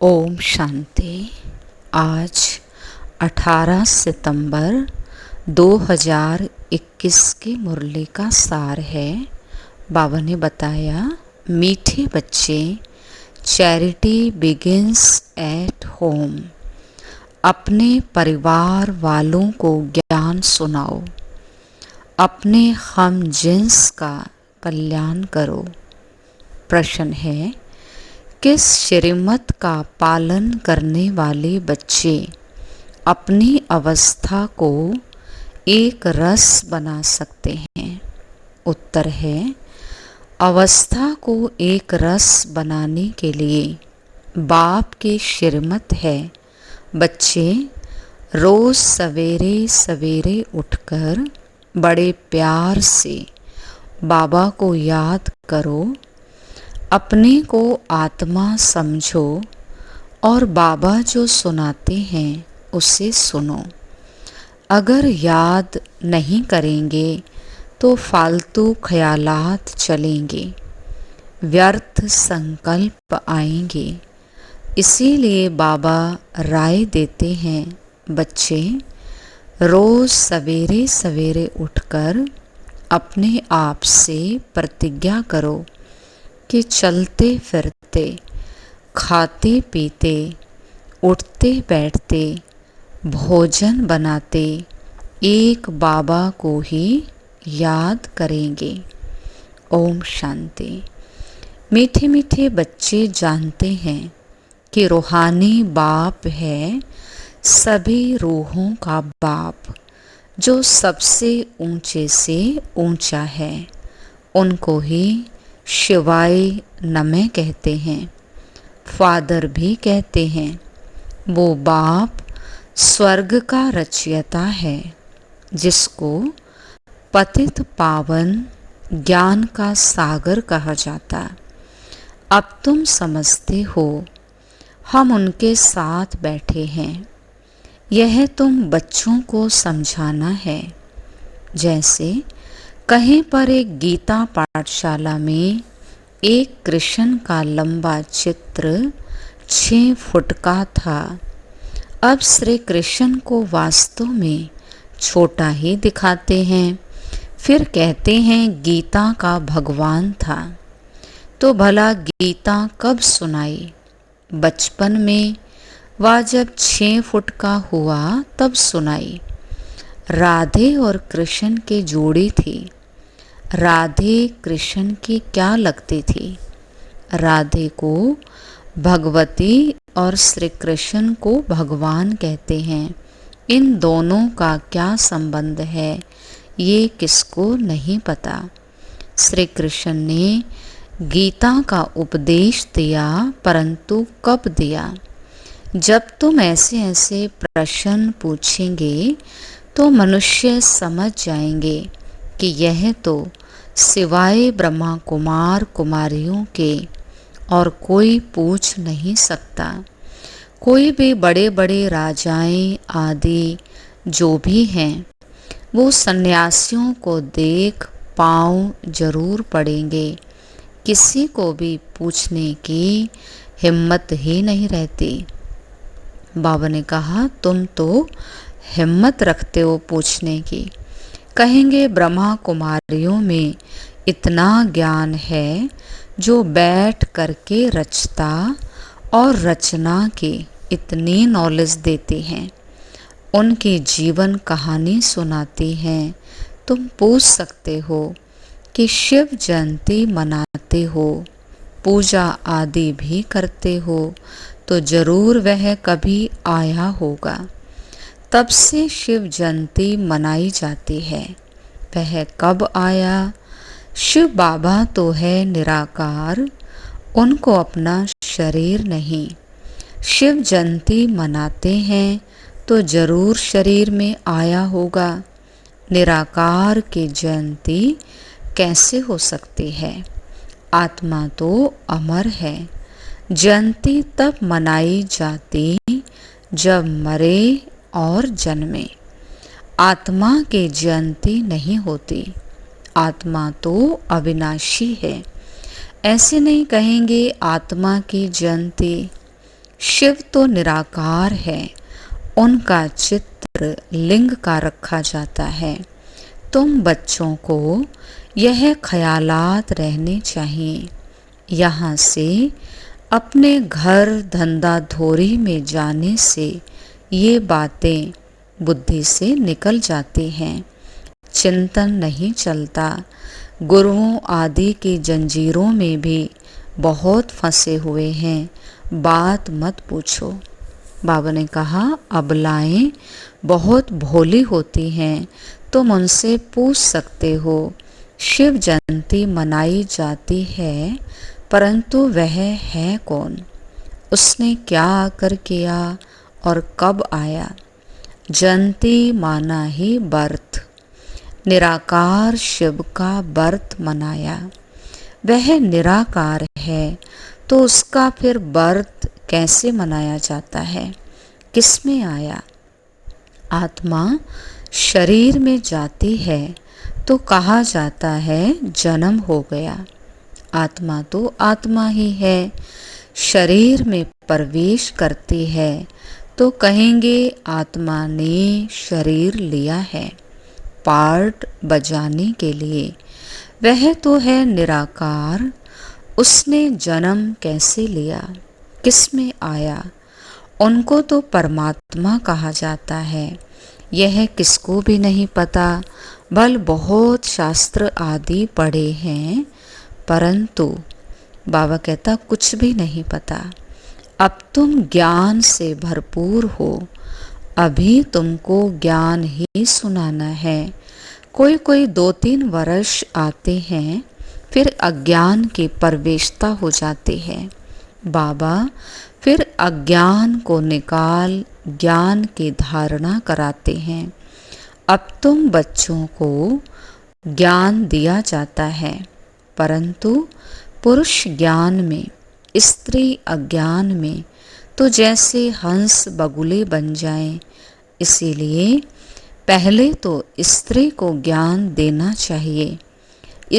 ओम शांति। आज 18 सितंबर 2021 की मुरली का सार है। बाबा ने बताया, मीठे बच्चे, चैरिटी बिगिंस एट होम। अपने परिवार वालों को ज्ञान सुनाओ, अपने हम जिन्स का कल्याण करो। प्रश्न है, किस श्रीमत का पालन करने वाले बच्चे अपनी अवस्था को एक रस बना सकते हैं? उत्तर है, अवस्था को एक रस बनाने के लिए बाप के श्रीमत है, बच्चे रोज सवेरे सवेरे उठकर बड़े प्यार से बाबा को याद करो, अपने को आत्मा समझो और बाबा जो सुनाते हैं उसे सुनो। अगर याद नहीं करेंगे तो फालतू ख्यालात चलेंगे, व्यर्थ संकल्प आएंगे। इसीलिए बाबा राय देते हैं, बच्चे रोज सवेरे सवेरे उठकर अपने आप से प्रतिज्ञा करो कि चलते फिरते, खाते पीते, उठते बैठते, भोजन बनाते एक बाबा को ही याद करेंगे। ओम शांति। मीठे मीठे बच्चे जानते हैं कि रूहानी बाप है सभी रूहों का बाप, जो सबसे ऊंचे से ऊंचा है। उनको ही शिवाय नमः कहते हैं, फादर भी कहते हैं। वो बाप स्वर्ग का रचयिता है, जिसको पतित पावन ज्ञान का सागर कहा जाता। अब तुम समझते हो, हम उनके साथ बैठे हैं। यह तुम बच्चों को समझाना है। जैसे कहीं पर एक गीता पाठशाला में एक कृष्ण का लंबा चित्र 6 फुट का था। अब श्री कृष्ण को वास्तव में छोटा ही दिखाते हैं, फिर कहते हैं गीता का भगवान था। तो भला गीता कब सुनाई? बचपन में, वह जब 6 फुट का हुआ तब सुनाई। राधे और कृष्ण की जोड़ी थी। राधे कृष्ण की क्या लगती थी? राधे को भगवती और श्री कृष्ण को भगवान कहते हैं। इन दोनों का क्या संबंध है, ये किसको नहीं पता। श्री कृष्ण ने गीता का उपदेश दिया, परंतु कब दिया? जब तुम ऐसे ऐसे प्रश्न पूछेंगे तो मनुष्य समझ जाएंगे कि यह तो सिवाय ब्रह्मा कुमार कुमारियों के और कोई पूछ नहीं सकता। कोई भी बड़े बड़े राजाएं आदि जो भी हैं, वो सन्यासियों को देख पांव जरूर पड़ेंगे। किसी को भी पूछने की हिम्मत ही नहीं रहती। बाबा ने कहा, तुम तो हिम्मत रखते हो पूछने की। कहेंगे ब्रह्मा कुमारियों में इतना ज्ञान है जो बैठ करके रचता और रचना की इतनी नॉलेज देती हैं, उनकी जीवन कहानी सुनाती हैं। तुम पूछ सकते हो कि शिव जयंती मनाते हो, पूजा आदि भी करते हो, तो जरूर वह कभी आया होगा। तब से शिव जयंती मनाई जाती है। वह कब आया? शिव बाबा तो है निराकार, उनको अपना शरीर नहीं। शिव जयंती मनाते हैं तो जरूर शरीर में आया होगा। निराकार की जयंती कैसे हो सकती है? आत्मा तो अमर है। जयंती तब मनाई जाती जब मरे और जन्मे। आत्मा की जयंती नहीं होती। आत्मा तो अविनाशी है। ऐसे नहीं कहेंगे आत्मा की जयंती। शिव तो निराकार है, उनका चित्र लिंग का रखा जाता है। तुम बच्चों को यह ख्यालात रहने चाहिए। यहाँ से अपने घर धंधा धोरी में जाने से ये बातें बुद्धि से निकल जाती हैं। चिंतन नहीं चलता। गुरुओं आदि की जंजीरों में भी बहुत फंसे हुए हैं, बात मत पूछो। बाबा ने कहा, अबलाएं बहुत भोली होती हैं, तुम उनसे पूछ सकते हो। शिव जयंती मनाई जाती है, परंतु वह है कौन? उसने क्या आकर किया और कब आया? जयंती माना ही बर्थ। निराकार शिव का बर्थ मनाया। वह निराकार है तो उसका फिर बर्थ कैसे मनाया जाता है? किसमें आया? आत्मा शरीर में जाती है तो कहा जाता है जन्म हो गया। आत्मा तो आत्मा ही है। शरीर में प्रवेश करती है तो कहेंगे आत्मा ने शरीर लिया है पार्ट बजाने के लिए। वह तो है निराकार। उसने जन्म कैसे लिया? किसमें आया? उनको तो परमात्मा कहा जाता है। यह किसको भी नहीं पता। भल बहुत शास्त्र आदि पढ़े हैं, परंतु बाबा कहता कुछ भी नहीं पता। अब तुम ज्ञान से भरपूर हो, अभी तुमको ज्ञान ही सुनाना है। कोई कोई 2-3 वर्ष आते हैं, फिर अज्ञान की प्रवेशता हो जाती है। बाबा फिर अज्ञान को निकाल ज्ञान की धारणा कराते हैं। अब तुम बच्चों को ज्ञान दिया जाता है, परंतु पुरुष ज्ञान में, स्त्री अज्ञान में तो जैसे हंस बगुले बन जाएं। इसीलिए पहले तो स्त्री को ज्ञान देना चाहिए।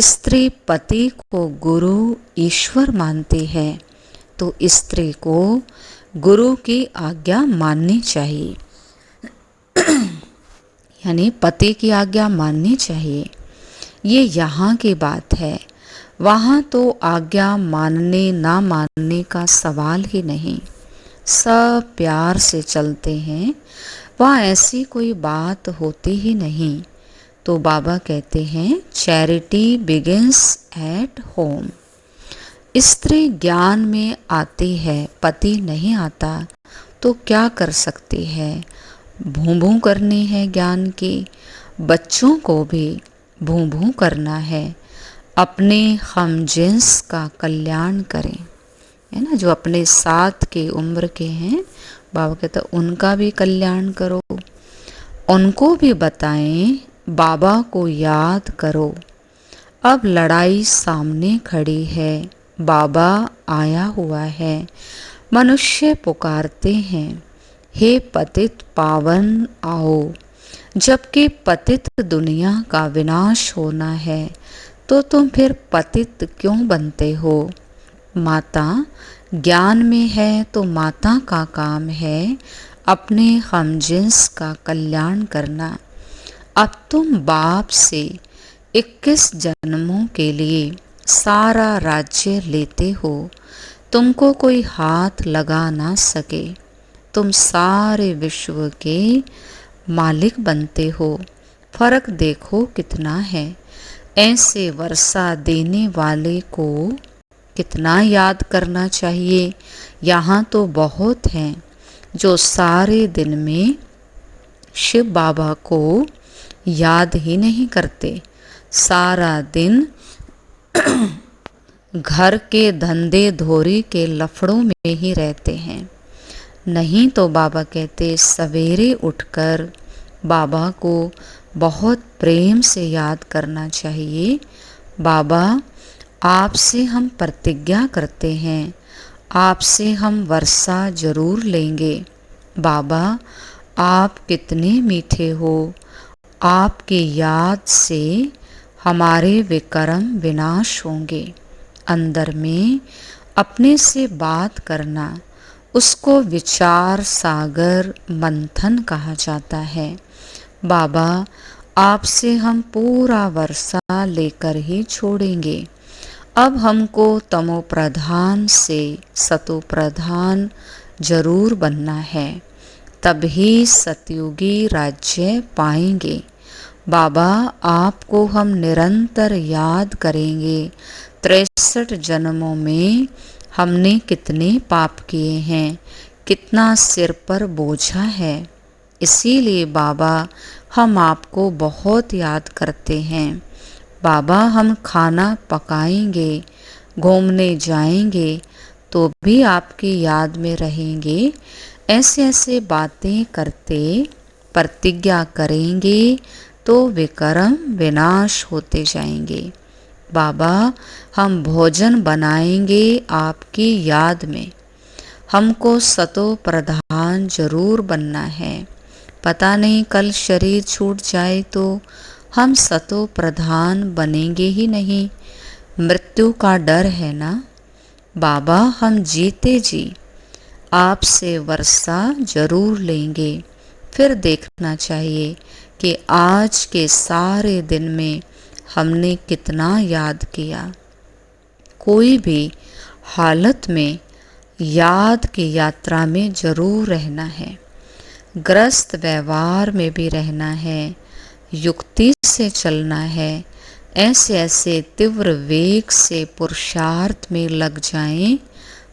स्त्री पति को गुरु ईश्वर मानती है तो स्त्री को गुरु की आज्ञा माननी चाहिए, यानी पति की आज्ञा माननी चाहिए। ये यहाँ की बात है। वहाँ तो आज्ञा मानने ना मानने का सवाल ही नहीं, सब प्यार से चलते हैं। वहाँ ऐसी कोई बात होती ही नहीं। तो बाबा कहते हैं चैरिटी बिगिंस एट होम। स्त्री ज्ञान में आती है, पति नहीं आता, तो क्या कर सकती है? भूं भूं करनी है ज्ञान की। बच्चों को भी भूं भूं करना है। अपने हमजिन्स का कल्याण करें, है ना। जो अपने साथ के उम्र के हैं, बाबा कहता उनका भी कल्याण करो, उनको भी बताएं, बाबा को याद करो। अब लड़ाई सामने खड़ी है, बाबा आया हुआ है। मनुष्य पुकारते हैं, हे पतित पावन आओ। जबकि पतित दुनिया का विनाश होना है, तो तुम फिर पतित क्यों बनते हो? माता ज्ञान में है तो माता का काम है अपने हमजिन्स का कल्याण करना। अब तुम बाप से 21 जन्मों के लिए सारा राज्य लेते हो, तुमको कोई हाथ लगा ना सके। तुम सारे विश्व के मालिक बनते हो। फर्क देखो कितना है। ऐसे वर्षा देने वाले को कितना याद करना चाहिए। यहाँ तो बहुत हैं जो सारे दिन में शिव बाबा को याद ही नहीं करते। सारा दिन घर के धंधे धोरी के लफड़ों में ही रहते हैं। नहीं तो बाबा कहते सवेरे उठकर बाबा को बहुत प्रेम से याद करना चाहिए। बाबा आपसे हम प्रतिज्ञा करते हैं, आपसे हम वर्षा जरूर लेंगे। बाबा आप कितने मीठे हो। आपकी याद से हमारे विकर्म विनाश होंगे। अंदर में अपने से बात करना, उसको विचार सागर मंथन कहा जाता है। बाबा, आपसे हम पूरा वर्षा लेकर ही छोड़ेंगे। अब हमको तमो प्रधान से सतो प्रधान जरूर बनना है, तभी सतयुगी राज्य पाएंगे। बाबा, आपको हम निरंतर याद करेंगे। 63 जन्मों में हमने कितने पाप किए हैं, कितना सिर पर बोझा है। इसीलिए बाबा, हम आपको बहुत याद करते हैं। बाबा, हम खाना पकाएंगे, घूमने जाएंगे तो भी आपकी याद में रहेंगे। ऐसे ऐसे बातें करते प्रतिज्ञा करेंगे तो विकर्म विनाश होते जाएंगे। बाबा, हम भोजन बनाएंगे आपकी याद में। हमको सतो प्रधान जरूर बनना है। पता नहीं कल शरीर छूट जाए तो हम सतो प्रधान बनेंगे ही नहीं। मृत्यु का डर है ना। बाबा, हम जीते जी आपसे वर्षा जरूर लेंगे। फिर देखना चाहिए कि आज के सारे दिन में हमने कितना याद किया। कोई भी हालत में याद की यात्रा में जरूर रहना है। ग्रस्त व्यवहार में भी रहना है, युक्ति से चलना है। ऐसे ऐसे तीव्र वेग से पुरुषार्थ में लग जाएं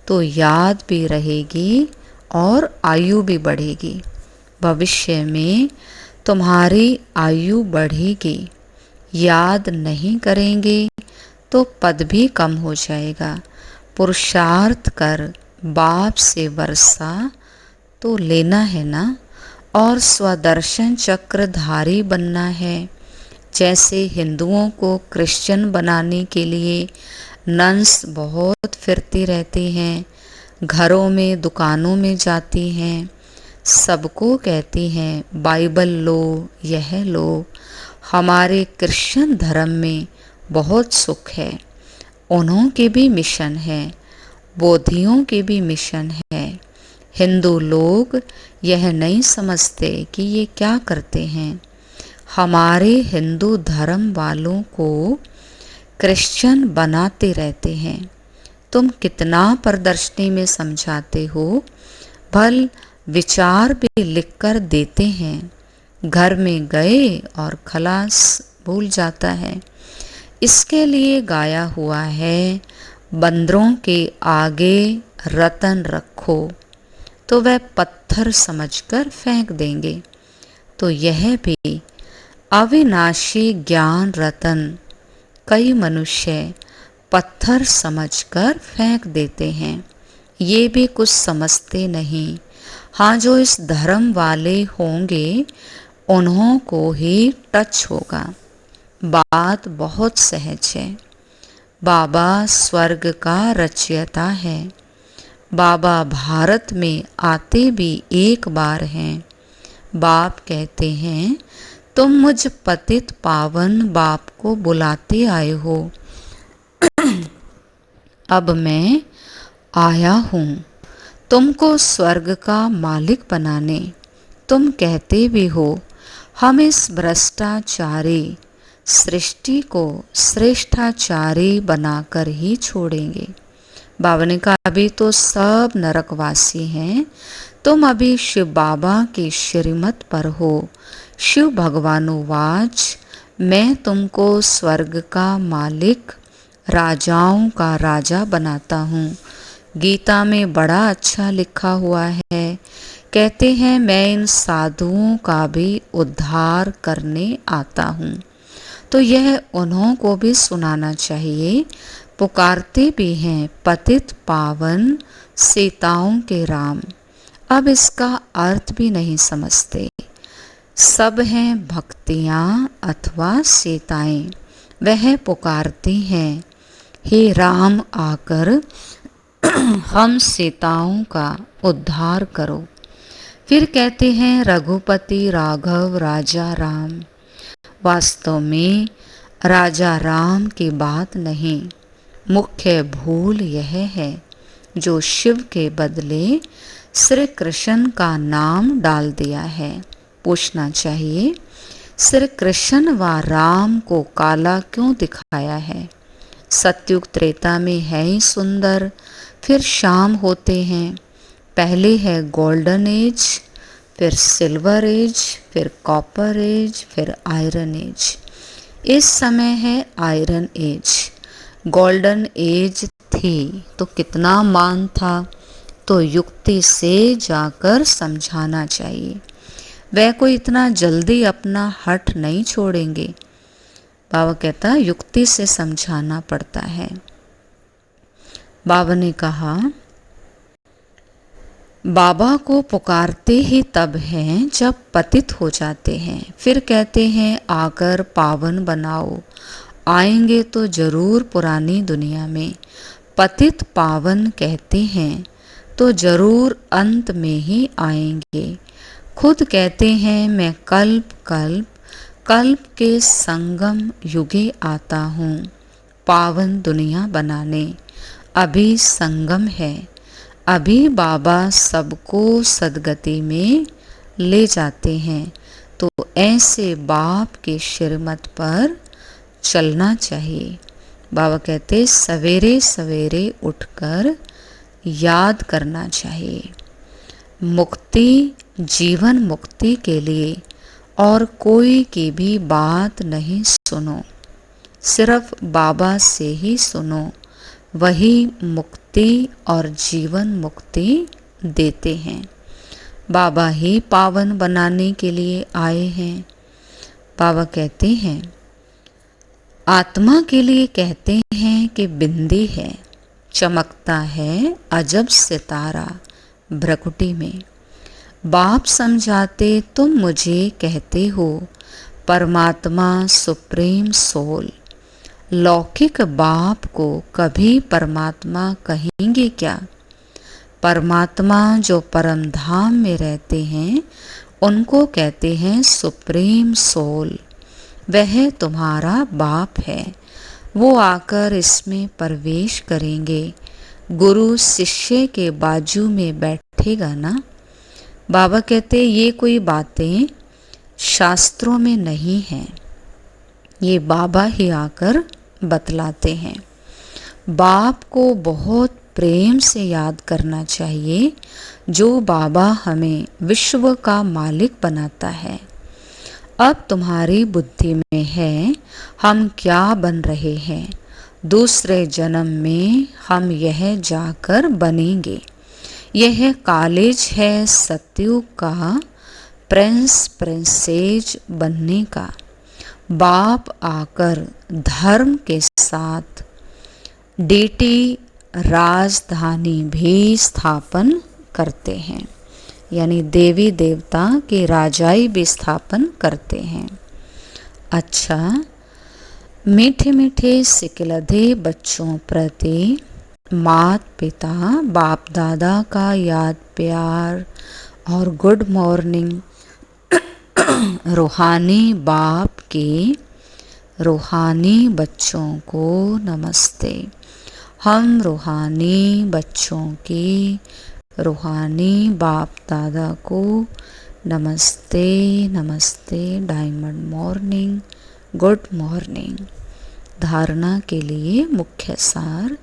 तो याद भी रहेगी और आयु भी बढ़ेगी। भविष्य में तुम्हारी आयु बढ़ेगी। याद नहीं करेंगे तो पद भी कम हो जाएगा। पुरुषार्थ कर बाप से वर्षा तो लेना है ना, और स्वदर्शन चक्रधारी बनना है। जैसे हिंदुओं को क्रिश्चियन बनाने के लिए नन्स बहुत फिरती रहती हैं, घरों में दुकानों में जाती हैं, सबको कहती हैं बाइबल लो, यह लो। हमारे क्रिश्चियन धर्म में बहुत सुख है। उन्हों के भी मिशन है, बोधियों के भी मिशन है। हिंदू लोग यह नहीं समझते कि ये क्या करते हैं। हमारे हिंदू धर्म वालों को क्रिश्चियन बनाते रहते हैं। तुम कितना प्रदर्शनी में समझाते हो, भल विचार भी लिखकर देते हैं। घर में गए और खलास भूल जाता है। इसके लिए गाया हुआ है, बंदरों के आगे रतन रखो तो वह पत्थर समझकर फेंक देंगे। तो यह भी अविनाशी ज्ञान रतन कई मनुष्य पत्थर समझकर फेंक देते हैं। ये भी कुछ समझते नहीं। हाँ, जो इस धर्म वाले होंगे उन्हों को ही टच होगा। बात बहुत सहज है। बाबा स्वर्ग का रचयिता है। बाबा भारत में आते भी एक बार हैं। बाप कहते हैं, तुम मुझ पतित पावन बाप को बुलाते आए हो। अब मैं आया हूँ तुमको स्वर्ग का मालिक बनाने। तुम कहते भी हो हम इस भ्रष्टाचारी सृष्टि को श्रेष्ठाचारी बनाकर ही छोड़ेंगे। बाबा ने कहा, अभी तो सब नरकवासी हैं, तुम अभी शिव बाबा की श्रीमत पर हो। शिव भगवानुवाच, मैं तुमको स्वर्ग का मालिक, राजाओं का राजा बनाता हूँ। गीता में बड़ा अच्छा लिखा हुआ है। कहते हैं, मैं इन साधुओं का भी उद्धार करने आता हूँ। तो यह उन्हों को भी सुनाना चाहिए। पुकारते भी हैं, पतित पावन सीताओं के राम। अब इसका अर्थ भी नहीं समझते। सब हैं भक्तियाँ अथवा सीताएं। वह पुकारती हैं, हे राम आकर हम सीताओं का उद्धार करो। फिर कहते हैं, रघुपति राघव राजा राम। वास्तव में राजा राम की बात नहीं, मुख्य भूल यह है, जो शिव के बदले श्री कृष्ण का नाम डाल दिया है। पूछना चाहिए, श्री कृष्ण व राम को काला क्यों दिखाया है? सतयुग त्रेता में है ही सुंदर, फिर शाम होते हैं। पहले है गोल्डन एज, फिर सिल्वर एज, फिर कॉपर एज, फिर आयरन एज। इस समय है आयरन एज। गोल्डन एज थी तो कितना मान था, तो युक्ति से जाकर समझाना चाहिए। वह कोई इतना जल्दी अपना हठ नहीं छोड़ेंगे। बाबा कहता युक्ति से समझाना पड़ता है। बाबा ने कहा, बाबा को पुकारते ही तब हैं जब पतित हो जाते हैं, फिर कहते हैं आकर पावन बनाओ। आएंगे तो जरूर पुरानी दुनिया में। पतित पावन कहते हैं तो जरूर अंत में ही आएंगे। खुद कहते हैं मैं कल्प कल्प कल्प के संगम युगे आता हूँ पावन दुनिया बनाने। अभी संगम है, अभी बाबा सबको सदगति में ले जाते हैं। तो ऐसे बाप के श्रीमत पर चलना चाहिए। बाबा कहते सवेरे सवेरे उठकर याद करना चाहिए। मुक्ति, जीवन मुक्ति के लिए और कोई की भी बात नहीं सुनो, सिर्फ बाबा से ही सुनो। वही मुक्ति और जीवन मुक्ति देते हैं। बाबा ही पावन बनाने के लिए आए हैं। बाबा कहते हैं आत्मा के लिए कहते हैं कि बिंदी है, चमकता है अजब सितारा भ्रकुटी में। बाप समझाते तुम मुझे कहते हो परमात्मा सुप्रीम सोल। लौकिक बाप को कभी परमात्मा कहेंगे क्या? परमात्मा जो परम धाम में रहते हैं उनको कहते हैं सुप्रीम सोल। वह तुम्हारा बाप है, वो आकर इसमें प्रवेश करेंगे। गुरु शिष्य के बाजू में बैठेगा ना। बाबा कहते ये कोई बातें शास्त्रों में नहीं हैं, ये बाबा ही आकर बतलाते हैं। बाप को बहुत प्रेम से याद करना चाहिए, जो बाबा हमें विश्व का मालिक बनाता है। अब तुम्हारी बुद्धि में है हम क्या बन रहे हैं, दूसरे जन्म में हम यह जाकर बनेंगे। यह कॉलेज है सतयुग का, प्रिंस प्रिंसेज बनने का। बाप आकर धर्म के साथ डेटी राजधानी भी स्थापन करते हैं, यानी देवी देवता के राजाई भी स्थापन करते हैं। अच्छा, मीठे मीठे सिकलधे बच्चों प्रति मात पिता बाप दादा का याद प्यार और गुड मॉर्निंग। रूहानी बाप के रूहानी बच्चों को नमस्ते। हम रूहानी बच्चों की रूहानी बाप दादा को नमस्ते नमस्ते। Diamond morning, good morning. धारणा के लिए मुख्य सार।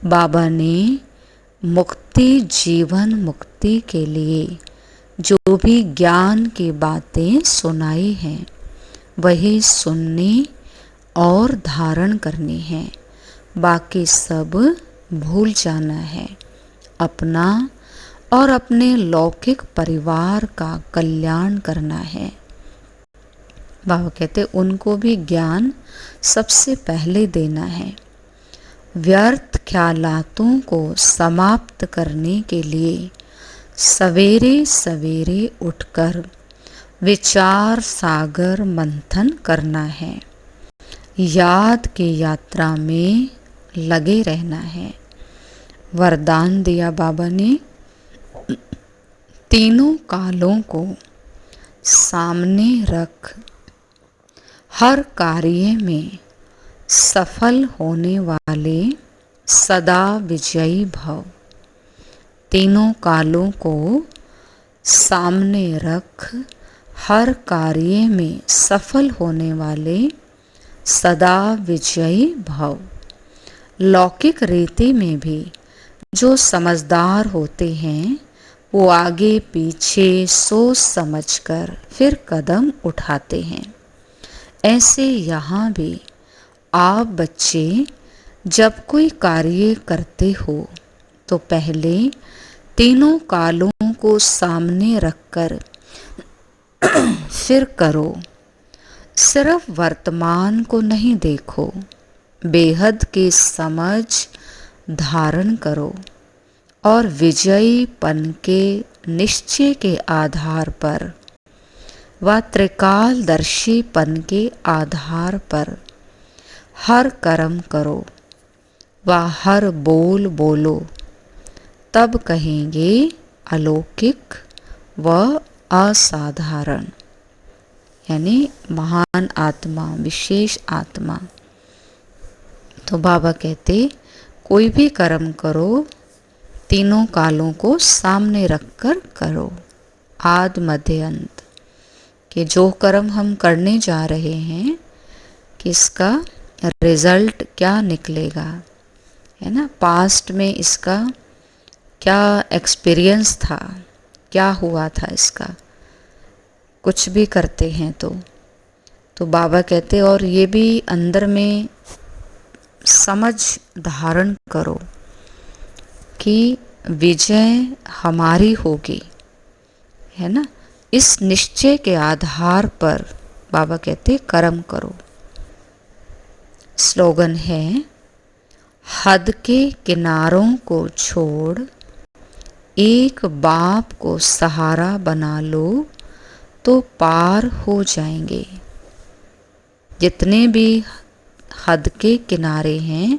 बाबा ने मुक्ति जीवन मुक्ति के लिए जो भी ज्ञान की बातें सुनाई हैं वही सुननी और धारण करनी है। बाकी सब भूल जाना है। अपना और अपने लौकिक परिवार का कल्याण करना है। बाबा कहते उनको भी ज्ञान सबसे पहले देना है। व्यर्थ ख्यालातों को समाप्त करने के लिए सवेरे सवेरे उठकर विचार सागर मंथन करना है। याद की यात्रा में लगे रहना है। वरदान दिया बाबा ने, तीनों कालों को सामने रख हर कार्य में सफल होने वाले सदा विजयी भव। तीनों कालों को सामने रख हर कार्य में सफल होने वाले सदा विजयी भव। लौकिक रीति में भी जो समझदार होते हैं वो आगे पीछे सोच समझकर फिर कदम उठाते हैं। ऐसे यहाँ भी आप बच्चे जब कोई कार्य करते हो तो पहले तीनों कालों को सामने रखकर फिर करो। सिर्फ वर्तमान को नहीं देखो, बेहद की समझ धारण करो और विजयीपन के निश्चय के आधार पर व त्रिकालदर्शीपन के आधार पर हर कर्म करो व हर बोल बोलो, तब कहेंगे अलौकिक व असाधारण, यानी महान आत्मा, विशेष आत्मा। तो बाबा कहते कोई भी कर्म करो तीनों कालों को सामने रखकर करो, आदि मध्य अंत, कि जो कर्म हम करने जा रहे हैं कि इसका रिजल्ट क्या निकलेगा, है ना। पास्ट में इसका क्या एक्सपीरियंस था, क्या हुआ था इसका, कुछ भी करते हैं तो बाबा कहते और ये भी अंदर में समझ धारण करो कि विजय हमारी होगी, है ना। इस निश्चय के आधार पर बाबा कहते कर्म करो। स्लोगन है, हद के किनारों को छोड़ एक बाप को सहारा बना लो तो पार हो जाएंगे। जितने भी हद के किनारे हैं,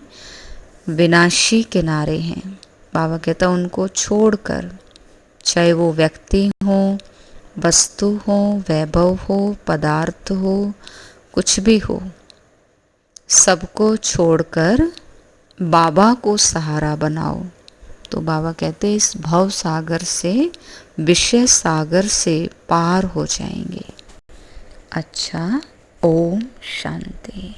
विनाशी किनारे हैं, बाबा कहता उनको छोड़कर, चाहे वो व्यक्ति हो, वस्तु हो, वैभव हो, पदार्थ हो, कुछ भी हो, सबको छोड़कर बाबा को सहारा बनाओ। तो बाबा कहते इस भव सागर से, विषय सागर से पार हो जाएंगे। अच्छा, ओम शांति।